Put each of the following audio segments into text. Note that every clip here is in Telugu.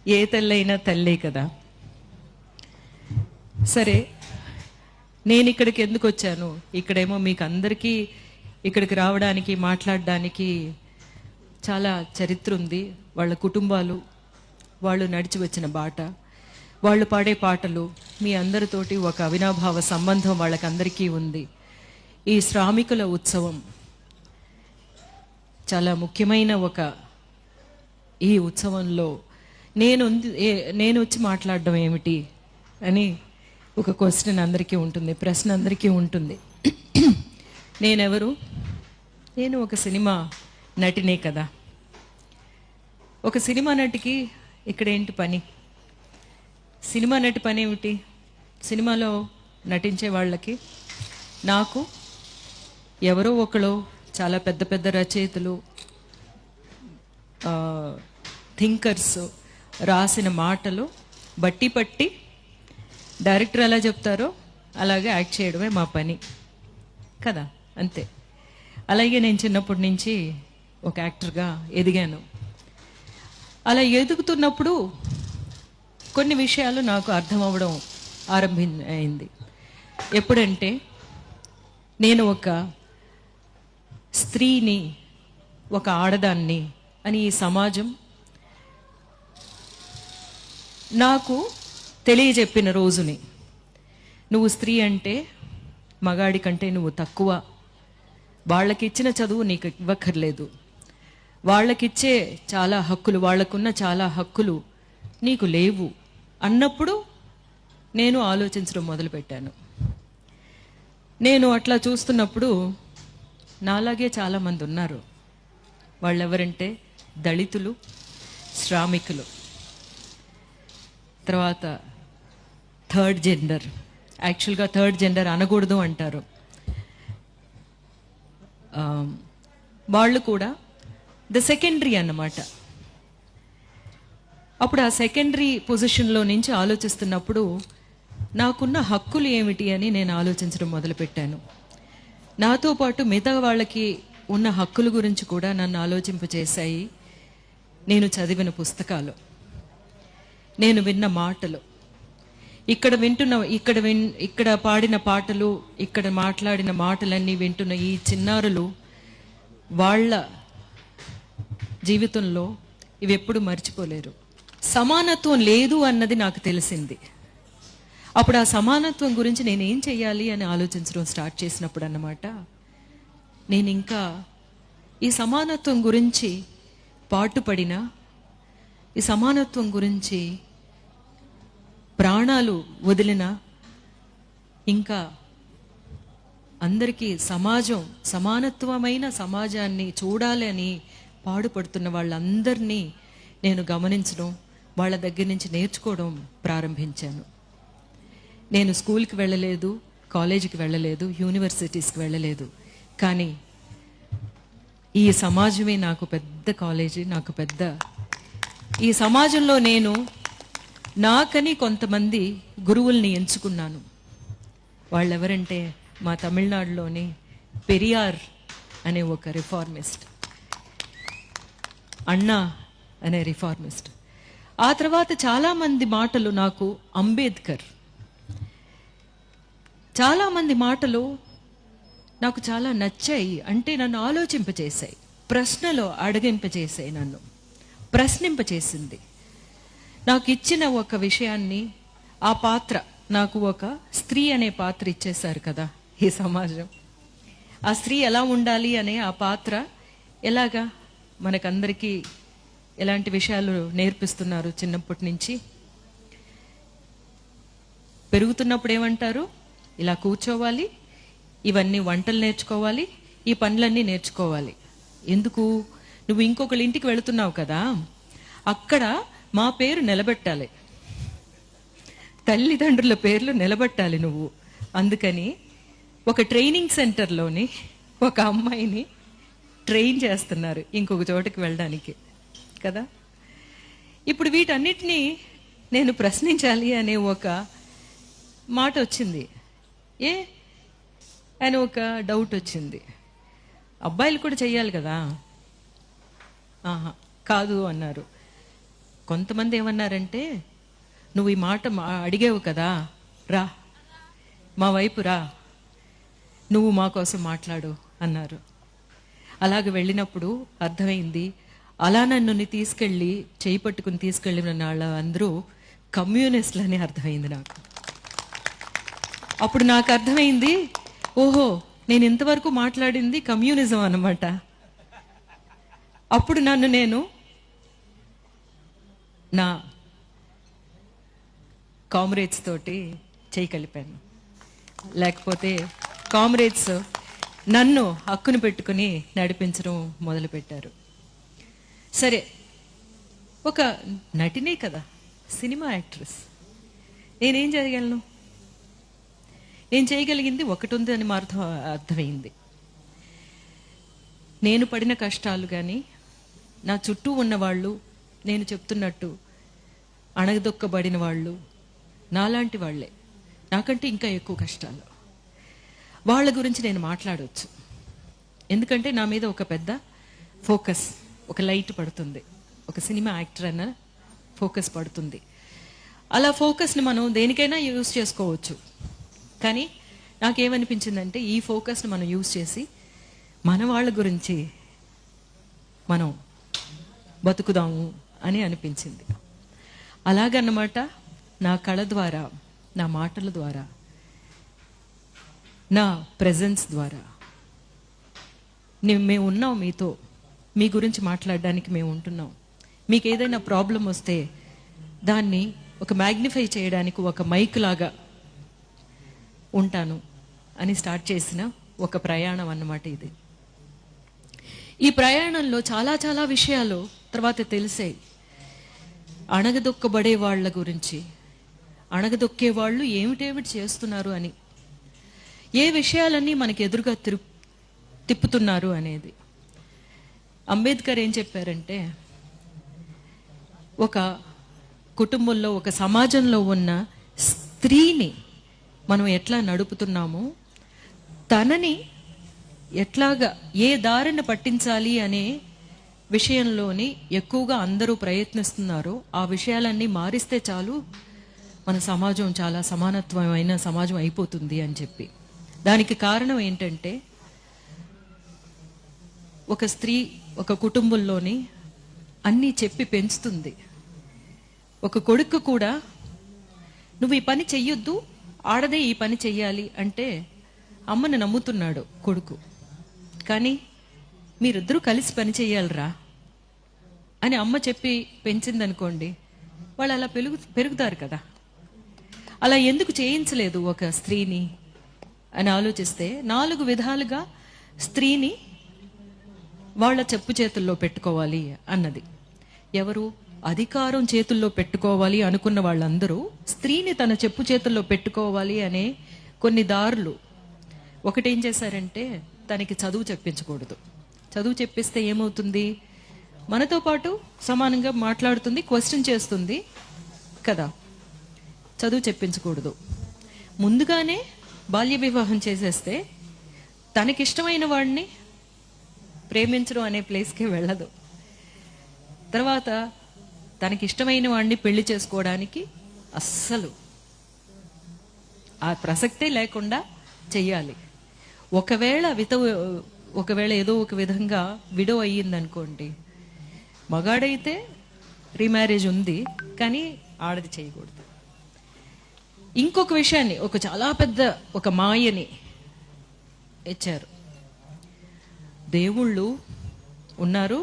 ఏ తల్లైనా తల్లే కదా. సరే, నేను ఇక్కడికి ఎందుకు వచ్చాను? ఇక్కడేమో మీకు అందరికీ ఇక్కడికి రావడానికి, మాట్లాడడానికి చాలా చరిత్ర ఉంది. వాళ్ళ కుటుంబాలు, వాళ్ళు నడిచి వచ్చిన బాట, వాళ్ళు పాడే పాటలు, మీ అందరితోటి ఒక అవినాభావ సంబంధం వాళ్ళకందరికీ ఉంది. ఈ శ్రామికుల ఉత్సవం చాలా ముఖ్యమైన ఈ ఉత్సవంలో నేను వచ్చి మాట్లాడడం ఏమిటి అని ఒక క్వశ్చన్ అందరికీ ఉంటుంది, ప్రశ్న అందరికీ ఉంటుంది. నేనెవరు? నేను ఒక సినిమా నటినే కదా. ఒక సినిమా నటికి ఇక్కడ ఏంటి పని? సినిమా నటి పని ఏమిటి? సినిమాలో నటించే వాళ్ళకి, నాకు ఎవరో ఒకరు చాలా పెద్ద పెద్ద రచయితలు, థింకర్స్ రాసిన మాటలు బట్టి పట్టి డైరెక్టర్ ఎలా చెప్తారో అలాగే యాక్ట్ చేయడమే మా పని కదా, అంతే. అలాగే నేను చిన్నప్పటి నుంచి ఒక యాక్టర్గా ఎదిగాను. అలా ఎదుగుతున్నప్పుడు కొన్ని విషయాలు నాకు అర్థం అవ్వడం అయింది. ఎప్పుడంటే, నేను ఒక స్త్రీని, ఒక ఆడదాన్ని అని ఈ సమాజం నాకు తెలియజెప్పిన రోజుని, నువ్వు స్త్రీ అంటే మగాడి కంటే నువ్వు తక్కువ, వాళ్ళకిచ్చిన చదువు నీకు ఇవ్వక్కర్లేదు, వాళ్ళకిచ్చే చాలా హక్కులు, వాళ్ళకున్న చాలా హక్కులు నీకు లేవు అన్నప్పుడు నేను ఆలోచించడం మొదలుపెట్టాను. నేను అట్లా చూస్తున్నప్పుడు నాలాగే చాలామంది ఉన్నారు. వాళ్ళెవరంటే దళితులు, శ్రామికులు, తర్వాత థర్డ్ జెండర్. యాక్చువల్గా థర్డ్ జెండర్ అనకూడదు అంటారు. వాళ్ళు కూడా ద సెకండరీ అన్నమాట. అప్పుడు ఆ సెకండరీ పొజిషన్లో నుంచి ఆలోచిస్తున్నప్పుడు నాకున్న హక్కులు ఏమిటి అని నేను ఆలోచించడం మొదలుపెట్టాను. నాతో పాటు మిగతా వాళ్ళకి ఉన్న హక్కుల గురించి కూడా నన్ను ఆలోచింపచేశాయి నేను చదివిన పుస్తకాలు, నేను విన్న మాటలు, ఇక్కడ పాడిన పాటలు, ఇక్కడ మాట్లాడిన మాటలన్నీ వింటున్న ఈ చిన్నారులు, వాళ్ళ జీవితంలో ఇవి ఎప్పుడు మర్చిపోలేరు. సమానత్వం లేదు అన్నది నాకు తెలిసింది. అప్పుడు ఆ సమానత్వం గురించి నేనేం చెయ్యాలి అని ఆలోచించడం స్టార్ట్ చేసినప్పుడు అన్నమాట, నేను ఇంకా ఈ సమానత్వం గురించి పాటుపడిన, ఈ సమానత్వం గురించి ప్రాణాలు వదిలిన, ఇంకా అందరికీ సమానత్వమైన సమాజాన్ని చూడాలి అని పాడుపడుతున్న వాళ్ళందరినీ నేను గమనించడం, వాళ్ళ దగ్గర నుంచి నేర్చుకోవడం ప్రారంభించాను. నేను స్కూల్కి వెళ్ళలేదు, కాలేజీకి వెళ్ళలేదు, యూనివర్సిటీస్కి వెళ్ళలేదు, కానీ ఈ సమాజమే నాకు పెద్ద కాలేజీ, నాకు పెద్ద. ఈ సమాజంలో నేను నాకని కొంతమంది గురువుల్ని ఎంచుకున్నాను. వాళ్ళెవరంటే మా తమిళనాడులోని పెరియార్ అనే ఒక రిఫార్మిస్ట్, అన్నా అనే రిఫార్మిస్ట్. ఆ తర్వాత చాలామంది మాటలు నాకు అంబేద్కర్, చాలామంది మాటలు నాకు చాలా నచ్చాయి. అంటే నన్ను ఆలోచింపచేశాయి, ప్రశ్నలో అడగింపచేసాయి, నన్ను ప్రశ్నింపచేసింది. నాకు ఇచ్చిన ఒక విషయాన్ని, ఆ పాత్ర, నాకు ఒక స్త్రీ అనే పాత్ర ఇచ్చేశారు కదా ఈ సమాజం. ఆ స్త్రీ ఎలా ఉండాలి అనే ఆ పాత్ర ఎలాగా మనకందరికీ ఎలాంటి విషయాలు నేర్పిస్తున్నారు చిన్నప్పటి నుంచి. పెరుగుతున్నప్పుడు ఏమంటారు, ఇలా కూర్చోవాలి, ఇవన్నీ వంటలు నేర్చుకోవాలి, ఈ పనులన్నీ నేర్చుకోవాలి. ఎందుకు? నువ్వు ఇంకొకళ్ళ ఇంటికి వెళుతున్నావు కదా, అక్కడ మా పేరు నిలబెట్టాలి, తల్లిదండ్రుల పేర్లు నిలబెట్టాలి నువ్వు. అందుకని ఒక ట్రైనింగ్ సెంటర్లోని ఒక అమ్మాయిని ట్రైన్ చేస్తున్నారు ఇంకొక చోటకి వెళ్ళడానికి కదా. ఇప్పుడు వీటన్నిటినీ నేను ప్రశ్నించాలి అనే ఒక మాట వచ్చింది, అని ఒక డౌట్ వచ్చింది. అబ్బాయిలు కూడా చెయ్యాలి కదా. కాదు అన్నారు. కొంతమంది ఏమన్నారంటే, నువ్వు ఈ మాట అడిగావు కదా, రా మా వైపు రా, నువ్వు మా కోసం మాట్లాడు అన్నారు. అలాగ వెళ్ళినప్పుడు అర్థమైంది, అలా నన్ను తీసుకెళ్ళి చేయి పట్టుకుని తీసుకెళ్ళిన వాళ్ళ అందరూ కమ్యూనిస్టులని అర్థమైంది నాకు. అప్పుడు నాకు అర్థమైంది, ఓహో నేను ఇంతవరకు మాట్లాడింది కమ్యూనిజం అన్నమాట. అప్పుడు నన్ను నేను నా కామ్రేడ్స్ తోటి చేయి కలిపాను. లేకపోతే కామ్రేడ్స్ నన్ను హక్కును పెట్టుకుని నడిపించడం మొదలుపెట్టారు. సరే, ఒక నటినే కదా, సినిమా యాక్ట్రెస్, నేనేం చేయగలను? నేను చేయగలిగింది ఒకటి ఉంది అని అర్థమైంది. నేను పడిన కష్టాలు కానీ, నా చుట్టూ ఉన్నవాళ్ళు, నేను చెప్తున్నట్టు అణగదొక్కబడిన వాళ్ళు నాలాంటి వాళ్ళే, నాకంటే ఇంకా ఎక్కువ కష్టాలు, వాళ్ళ గురించి నేను మాట్లాడవచ్చు. ఎందుకంటే నా మీద ఒక పెద్ద ఫోకస్, ఒక లైట్ పడుతుంది, ఒక సినిమా యాక్టర్ అన్న ఫోకస్ పడుతుంది. అలా ఫోకస్ని మనం దేనికైనా యూజ్ చేసుకోవచ్చు. కానీ నాకేమనిపించిందంటే, ఈ ఫోకస్ని మనం యూజ్ చేసి మన వాళ్ళ గురించి మనం బతుకుదాము అని అనిపించింది. అలాగన్నమాట, నా కళ ద్వారా, నా మాటల ద్వారా, నా ప్రెజెన్స్ ద్వారా మేము ఉన్నాం మీతో, మీ గురించి మాట్లాడడానికి మేము ఉంటున్నాం. మీకు ఏదైనా ప్రాబ్లం వస్తే దాన్ని ఒక మ్యాగ్నిఫై చేయడానికి ఒక మైక్ లాగా ఉంటాను అని స్టార్ట్ చేసిన ఒక ప్రయాణం అన్నమాట ఇది. ఈ ప్రయాణంలో చాలా చాలా విషయాలు తర్వాత తెలిసాయి. అణగదొక్కబడే వాళ్ళ గురించి, అణగదొక్కే వాళ్ళు ఏమిటేమిటి చేస్తున్నారు అని, ఏ విషయాలన్నీ మనకి ఎదురుగా తిప్పుతున్నారు అనేది. అంబేద్కర్ ఏం చెప్పారంటే, ఒక కుటుంబంలో, ఒక సమాజంలో ఉన్న స్త్రీని మనం ఎట్లా నడుపుతున్నామో, తనని ఎట్లాగా ఏ దారిని పట్టించాలి అనే విషయంలోని ఎక్కువగా అందరూ ప్రయత్నిస్తున్నారో, ఆ విషయాలన్నీ మారిస్తే చాలు మన సమాజం చాలా సమానత్వమైన సమాజం అయిపోతుంది అని చెప్పి. దానికి కారణం ఏంటంటే, ఒక స్త్రీ ఒక కుటుంబంలోని అన్నీ చెప్పి పెంచుతుంది. ఒక కొడుకు కూడా నువ్వు ఈ పని చెయ్యొద్దు, ఆడదే ఈ పని చెయ్యాలి అంటే అమ్మని నమ్ముతున్నాడు కొడుకు. కానీ మీరిద్దరూ కలిసి పని చెయ్యాలరా అని అమ్మ చెప్పి పెంచిందనుకోండి, వాళ్ళు అలా పెరుగుతారు కదా. అలా ఎందుకు చేయించలేదు ఒక స్త్రీని అని ఆలోచిస్తే, 4 విధాలుగా స్త్రీని వాళ్ళ చెప్పు చేతుల్లో పెట్టుకోవాలి అన్నది. ఎవరు? అధికారం చేతుల్లో పెట్టుకోవాలి అనుకున్న వాళ్ళందరూ స్త్రీని తన చెప్పు చేతుల్లో పెట్టుకోవాలి అనే కొన్ని దారులు. ఒకటేం చేశారంటే, తనకి చదువు చెప్పించకూడదు. చదువు చెప్పిస్తే ఏమవుతుంది? మనతో పాటు సమానంగా మాట్లాడుతుంది, క్వశ్చన్ చేస్తుంది కదా. చదువు చెప్పించకూడదు. ముందుగానే బాల్య వివాహం చేసేస్తే తనకిష్టమైన వాడిని ప్రేమించడం అనే ప్లేస్కే వెళ్ళదు. తర్వాత తనకిష్టమైన వాడిని పెళ్లి చేసుకోవడానికి అస్సలు ఆ ప్రసక్తే లేకుండా చెయ్యాలి. ఒకవేళ ఏదో ఒక విధంగా విడో అయ్యిందనుకోండి, మగాడైతే రీమ్యారేజ్ ఉంది, కానీ ఆడది చేయకూడదు. ఇంకొక విషయాన్ని, ఒక చాలా పెద్ద ఒక మాయని ఇచ్చారు. దేవుళ్ళు ఉన్నారు,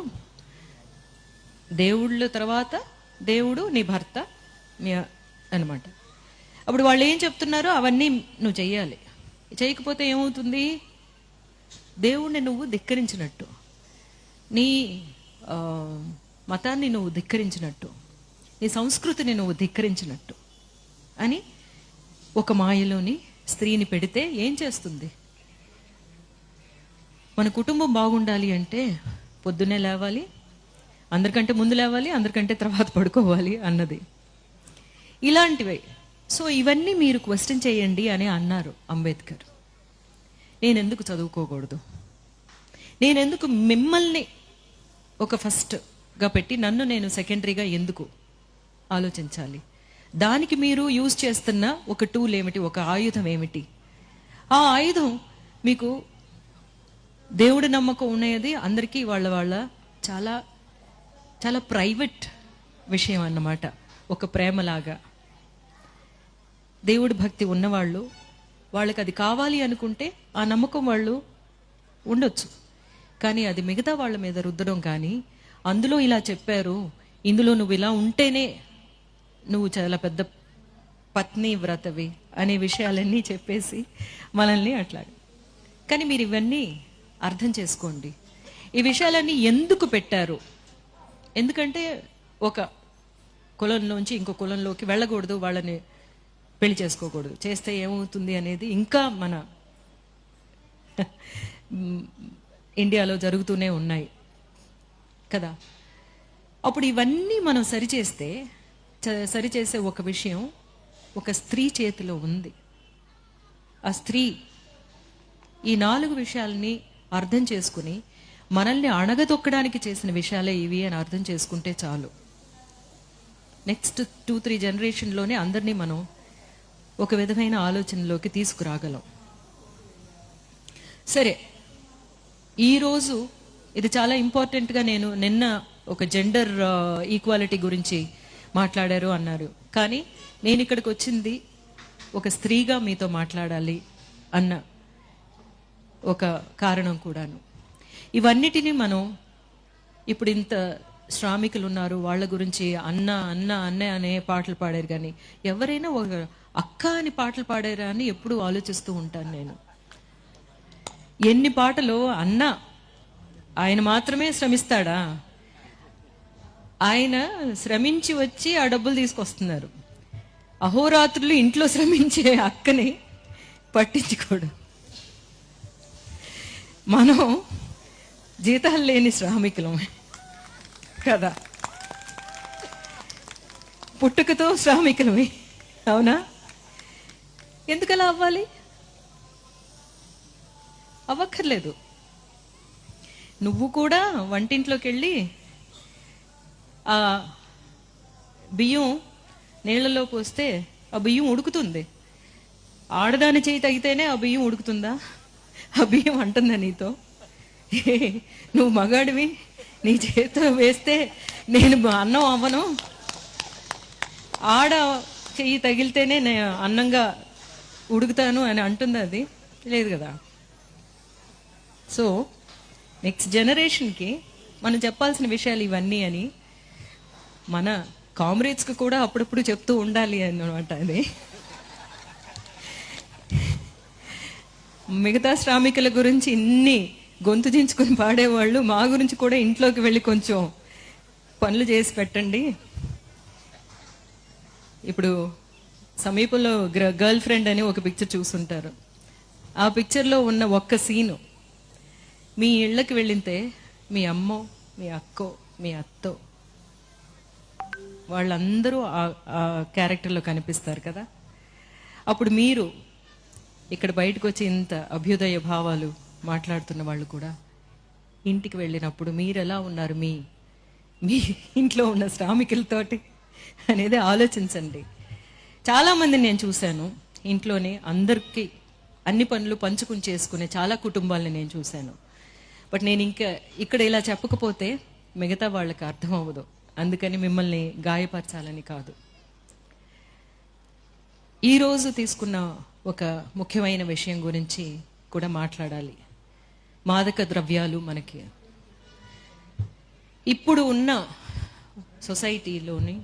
దేవుళ్ళ తర్వాత దేవుడు నీ భర్త అనమాట. అప్పుడు వాళ్ళు ఏం చెప్తున్నారో అవన్నీ నువ్వు చెయ్యాలి. చేయకపోతే ఏమవుతుంది? దేవుణ్ణి నువ్వు ధిక్కరించినట్టు, నీ మతాన్ని నువ్వు ధిక్కరించినట్టు, నీ సంస్కృతిని నువ్వు ధిక్కరించినట్టు అని ఒక మాయలోని స్త్రీని పెడితే ఏం చేస్తుంది? మన కుటుంబం బాగుండాలి అంటే పొద్దున్నే లేవాలి, అందరికంటే ముందు లేవాలి, అందరికంటే తర్వాత పడుకోవాలి అన్నది. ఇలాంటివి. సో ఇవన్నీ మీరు క్వశ్చన్ చేయండి అని అన్నారు అంబేద్కర్. నేనెందుకు చదువుకోకూడదు? నేనెందుకు మిమ్మల్ని ఒక ఫస్ట్గా పెట్టి నన్ను నేను సెకండరీగా ఎందుకు ఆలోచించాలి. దానికి మీరు యూజ్ చేస్తున్న ఒక టూల్ ఏమిటి, ఒక ఆయుధం ఏమిటి? ఆ ఆయుధం మీకు దేవుడి నమ్మకం ఉన్నది అందరికీ వాళ్ళ చాలా చాలా ప్రైవేట్ విషయం అన్నమాట. ఒక ప్రేమలాగా దేవుడి భక్తి ఉన్నవాళ్ళు, వాళ్ళకి అది కావాలి అనుకుంటే ఆ నమ్మకం వాళ్ళు ఉండొచ్చు. కానీ అది మిగతా వాళ్ళ మీద రుద్దడం కానీ, అందులో ఇలా చెప్పారు, ఇందులో నువ్వు ఇలా ఉంటేనే నువ్వు చాలా పెద్ద పత్ని వ్రతవి అనే విషయాలన్నీ చెప్పేసి మనల్ని అట్లా. కానీ మీరు ఇవన్నీ అర్థం చేసుకోండి. ఈ విషయాలన్నీ ఎందుకు పెట్టారు? ఎందుకంటే ఒక కులంలోంచి ఇంకో కులంలోకి వెళ్ళకూడదు, వాళ్ళని పెళ్లి చేసుకోకూడదు, చేస్తే ఏమవుతుంది అనేది ఇంకా మన ఇండియాలో జరుగుతూనే ఉన్నాయి కదా. అప్పుడు ఇవన్నీ మనం సరిచేసే ఒక విషయం ఒక స్త్రీ చేతిలో ఉంది. ఆ స్త్రీ ఈ 4 విషయాలని అర్థం చేసుకుని మనల్ని అణగదొక్కడానికి చేసిన విషయాలే ఇవి అని అర్థం చేసుకుంటే చాలు. నెక్స్ట్ 2-3 జనరేషన్లోనే అందరినీ మనం ఒక విధమైన ఆలోచనలోకి తీసుకురాగలం. సరే, ఈరోజు ఇది చాలా ఇంపార్టెంట్గా, నేను నిన్న ఒక జెండర్ ఈక్వాలిటీ గురించి మాట్లాడారు అన్నారు, కానీ నేను ఇక్కడికి వచ్చింది ఒక స్త్రీగా మీతో మాట్లాడాలి అన్న ఒక కారణం కూడాను. ఇవన్నిటినీ మనం ఇప్పుడు ఇంత శ్రామికులు ఉన్నారు, వాళ్ళ గురించి అన్న అన్న అన్న అనే పాటలు పాడారు, కానీ ఎవరైనా ఒక అక్క అని పాటలు పాడారా అని ఎప్పుడు ఆలోచిస్తూ ఉంటాను నేను. ఎన్ని పాటలు అన్న, ఆయన మాత్రమే శ్రమిస్తాడా? ఆయన శ్రమించి వచ్చి ఆ డబ్బులు తీసుకొస్తున్నారు. అహోరాత్రులు ఇంట్లో శ్రమించే అక్కని పట్టించుకోడు. మనం జీతాలు లేని శ్రామికులం కదా, పుట్టుకతో శ్రామికులమే, అవునా? ఎందుకలా అవ్వాలి? అవ్వక్కర్లేదు. నువ్వు కూడా వంటింట్లోకి వెళ్ళి ఆ బియ్యం నీళ్లలో పోస్తే ఆ బియ్యం ఉడుకుతుంది. ఆడదాని చేయి తగితేనే ఆ బియ్యం ఉడుకుతుందా? ఆ బియ్యం అంటుందా నీతో? నువ్వు మగాడివి, నీ చేతితో వేస్తే నేను అన్నం అవ్వను, ఆడ చెయ్యి తగిలితేనే నేను అన్నంగా ఉడుకుతాను అని అంటుందా? అది లేదు కదా. సో నెక్స్ట్ జనరేషన్కి మనం చెప్పాల్సిన విషయాలు ఇవన్నీ అని మన కామ్రేడ్స్కి కూడా అప్పుడప్పుడు చెప్తూ ఉండాలి అన్నమాట. అది మిగతా శ్రామికుల గురించి ఇన్ని గొంతు దించుకుని పాడేవాళ్ళు, మా గురించి కూడా ఇంట్లోకి వెళ్ళి కొంచెం పనులు చేసి పెట్టండి. ఇప్పుడు సమీపంలో గర్ల్ ఫ్రెండ్ అని ఒక పిక్చర్ చూస్తుంటారు. ఆ పిక్చర్లో ఉన్న ఒక్క సీను, మీ ఇళ్ళకి వెళ్ళితే మీ అమ్మో, మీ అక్కో, మీ అత్తో, వాళ్ళందరూ ఆ క్యారెక్టర్లో కనిపిస్తారు కదా. అప్పుడు మీరు ఇక్కడ బయటకు వచ్చి ఇంత అభ్యుదయ భావాలు మాట్లాడుతున్న వాళ్ళు కూడా ఇంటికి వెళ్ళినప్పుడు మీరు ఎలా ఉన్నారు మీ ఇంట్లో ఉన్న శ్రామికులతోటి అనేది ఆలోచించండి. చాలామందిని నేను చూశాను, ఇంట్లోనే అందరికీ అన్ని పనులు పంచుకుని చేసుకునే చాలా కుటుంబాలని నేను చూశాను. బట్ నేను ఇంకా ఇక్కడ ఇలా చెప్పకపోతే మిగతా వాళ్ళకి అర్థం అవ్వదు, అందుకని మిమ్మల్ని గాయపరచాలని కాదు. ఈరోజు తీసుకున్న ఒక ముఖ్యమైన విషయం గురించి కూడా మాట్లాడాలి. మాదక ద్రవ్యాలు మనకి ఇప్పుడు ఉన్న సొసైటీలోని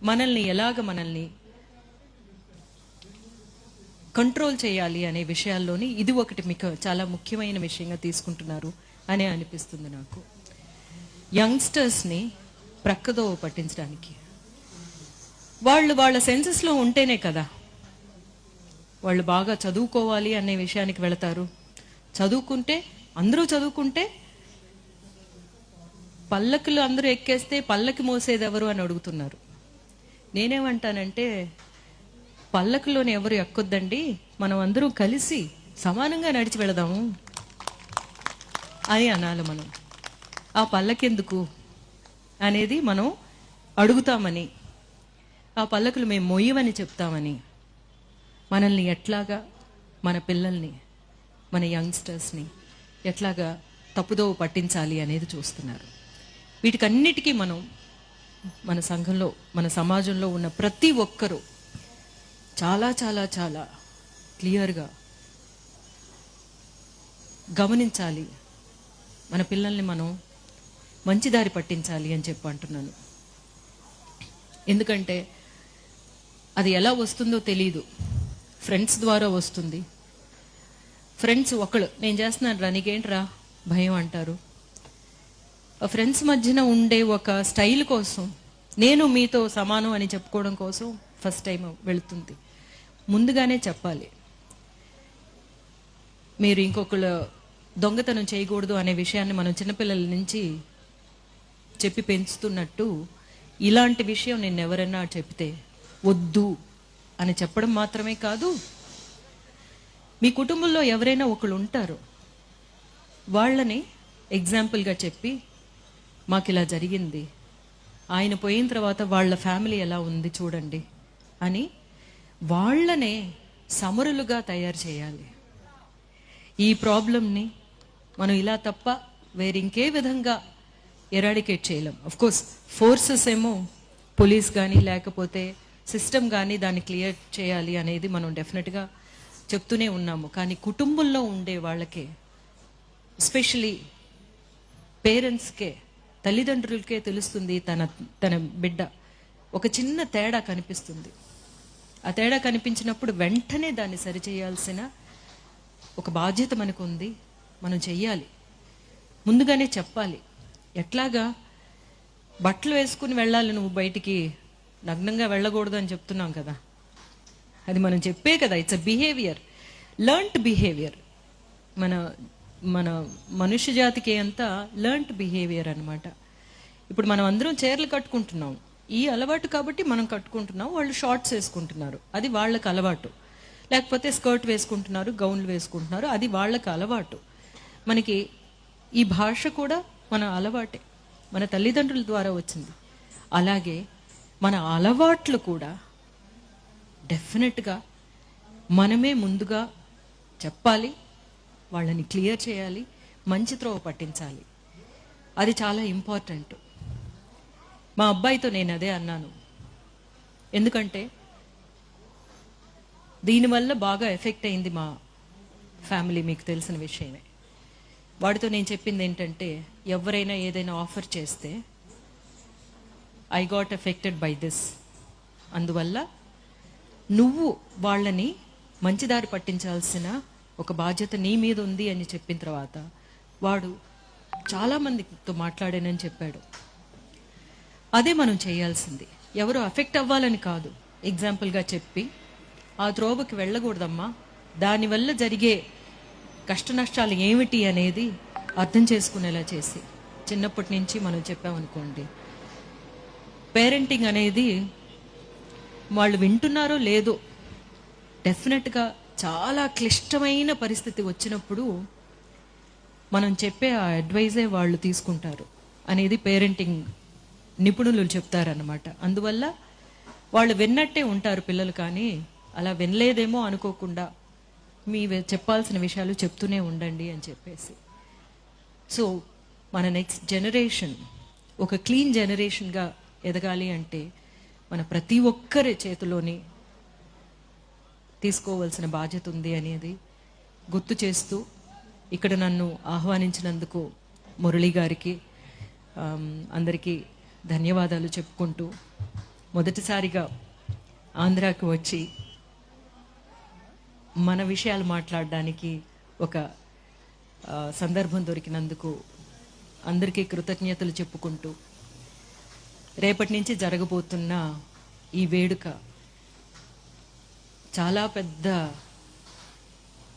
మనల్ని కంట్రోల్ చేయాలి అనే విషయాల్లోని ఇది ఒకటి మీకు చాలా ముఖ్యమైన విషయంగా తీసుకుంటున్నారు అని అనిపిస్తుంది నాకు. యంగ్స్టర్స్ని ప్రక్కదో పట్టించడానికి వాళ్ళ సెన్సెస్లో ఉంటేనే కదా వాళ్ళు బాగా చదువుకోవాలి అనే విషయానికి వెళతారు. చదువుకుంటే అందరూ చదువుకుంటే పల్లకులు అందరూ ఎక్కేస్తే పల్లకి మోసేది ఎవరు అని అడుగుతున్నారు. నేనేమంటానంటే పల్లకులోని ఎవరు ఎక్కొద్దండి, మనం అందరూ కలిసి సమానంగా నడిచి వెళదాము అని అనాలి. మనం ఆ పల్లకెందుకు అనేది మనం అడుగుతామని. ఆ పల్లకులు మేము మొయ్యమని చెప్తామని మనల్ని ఎట్లాగా, మన పిల్లల్ని, మన యంగ్స్టర్స్ని ఎట్లాగా తప్పుదోవ పట్టించాలి అనేది చూస్తున్నారు. వీటికన్నిటికీ మనం మన సంఘంలో, మన సమాజంలో ఉన్న ప్రతి ఒక్కరూ చాలా చాలా చాలా క్లియర్గా గమనించాలి. మన పిల్లల్ని మనం మంచి దారి పట్టించాలి అని చెప్పి అంటున్నాను. ఎందుకంటే అది ఎలా వస్తుందో తెలీదు. ఫ్రెండ్స్ ద్వారా వస్తుంది. ఫ్రెండ్స్ ఒకళ్ళు నేను చేస్తున్నాను రా, నీకేంట్రా భయం అంటారు. ఫ్రెండ్స్ మధ్యన ఉండే ఒక స్టైల్ కోసం, నేను మీతో సమానం అని చెప్పుకోవడం కోసం ఫస్ట్ టైం వెళుతుంది. ముందుగానే చెప్పాలి, మీరు ఇంకొకళ్ళు దొంగతనం చేయకూడదు అనే విషయాన్ని మనం చిన్నపిల్లల నుంచి చెప్పి పెంచుతున్నట్టు, ఇలాంటి విషయం నేను ఎవరైనా చెప్తే వద్దు అని చెప్పడం మాత్రమే కాదు, మీ కుటుంబంలో ఎవరైనా ఒకళ్ళు ఉంటారు, వాళ్ళని ఎగ్జాంపుల్గా చెప్పి మాకు ఇలా జరిగింది, ఆయన పోయిన తర్వాత వాళ్ళ ఫ్యామిలీ ఎలా ఉంది చూడండి అని వాళ్ళనే సమరులుగా తయారు చేయాలి. ఈ ప్రాబ్లంని మనం ఇలా తప్ప వేరింకే విధంగా ఎరాడికేట్ చేయలేం. అఫ్కోర్స్ ఫోర్సెస్ ఏమో పోలీస్ కానీ లేకపోతే సిస్టమ్ కానీ దాన్ని క్లియర్ చేయాలి అనేది మనం డెఫినెట్గా చెప్తూనే ఉన్నాము. కానీ కుటుంబంలో ఉండే వాళ్ళకే, ఎస్పెషలీ పేరెంట్స్కే, తల్లిదండ్రులకే తెలుస్తుంది తన బిడ్డ ఒక చిన్న తేడా కనిపిస్తుంది. ఆ తేడా కనిపించినప్పుడు వెంటనే దాన్ని సరిచేయాల్సిన ఒక బాధ్యత మనకు ఉంది. మనం చెయ్యాలి, ముందుగానే చెప్పాలి. ఎట్లాగా బట్టలు వేసుకుని వెళ్ళాలి, నువ్వు బయటికి నగ్నంగా వెళ్ళకూడదు అని చెప్తున్నాం కదా, అది మనం చెప్పే కదా. It's a behaviour, learned behaviour. మన మన మనుష్య జాతికి అంతా లర్న్డ్ బిహేవియర్ అనమాట. ఇప్పుడు మనం అందరం చీరలు కట్టుకుంటున్నాం, ఈ అలవాటు కాబట్టి మనం కట్టుకుంటున్నాం. వాళ్ళు షార్ట్స్ వేసుకుంటున్నారు, అది వాళ్ళకి అలవాటు. లేకపోతే స్కర్ట్ వేసుకుంటున్నారు, గౌన్లు వేసుకుంటున్నారు, అది వాళ్ళకి అలవాటు. మనకి ఈ భాష కూడా మన అలవాటే, మన తల్లిదండ్రుల ద్వారా వచ్చింది. అలాగే మన అలవాట్లు కూడా డెఫినెట్గా మనమే ముందుగా చెప్పాలి, వాళ్ళని క్లియర్ చేయాలి, మంచి త్రోవ పట్టించాలి. అది చాలా ఇంపార్టెంట్. మా అబ్బాయితో నేను అదే అన్నాను. ఎందుకంటే దీనివల్ల బాగా ఎఫెక్ట్ అయింది మా ఫ్యామిలీ, మీకు తెలిసిన విషయమే. వాడితో నేను చెప్పింది ఏంటంటే, ఎవరైనా ఏదైనా ఆఫర్ చేస్తే I got affected by this, అందువల్ల నువ్వు వాళ్ళని మంచిదారి పట్టించాల్సిన ఒక బాధ్యత నీ మీద ఉంది అని చెప్పిన తర్వాత వాడు చాలామందితో మాట్లాడానని చెప్పాడు. అదే మనం చేయాల్సింది. ఎవరు అఫెక్ట్ అవ్వాలని కాదు, ఎగ్జాంపుల్గా చెప్పి ఆ త్రోవకి వెళ్ళకూడదమ్మా, దానివల్ల జరిగే కష్ట నష్టాలు ఏమిటి అనేది అర్థం చేసుకునేలా చేసి చిన్నప్పటి నుంచి మనం చెప్పామనుకోండి, పేరెంటింగ్ అనేది వాళ్ళు వింటున్నారో లేదో, డెఫినెట్గా చాలా క్లిష్టమైన పరిస్థితి వచ్చినప్పుడు మనం చెప్పే ఆ అడ్వైజే వాళ్ళు తీసుకుంటారు అనేది పేరెంటింగ్ నిపుణులు చెప్తారన్నమాట. అందువల్ల వాళ్ళు విన్నట్టే ఉంటారు పిల్లలు, కానీ అలా వినలేదేమో అనుకోకుండా మీ చెప్పాల్సిన విషయాలు చెప్తూనే ఉండండి అని చెప్పేసి. సో మన నెక్స్ట్ జనరేషన్ ఒక క్లీన్ జనరేషన్గా ఎదగాలి అంటే మన ప్రతి ఒక్కరి చేతిలోని తీసుకోవాల్సిన బాధ్యత ఉంది అనేది గుర్తు చేస్తూ, ఇక్కడ నన్ను ఆహ్వానించినందుకు మురళి గారికి అందరికీ ధన్యవాదాలు చెప్పుకుంటూ, మొదటిసారిగా ఆంధ్రాకు వచ్చి మన విషయాలు మాట్లాడడానికి ఒక సందర్భం దొరికినందుకు అందరికీ కృతజ్ఞతలు చెప్పుకుంటూ, రేపటి నుంచి జరగబోతున్న ఈ వేడుక చాలా పెద్ద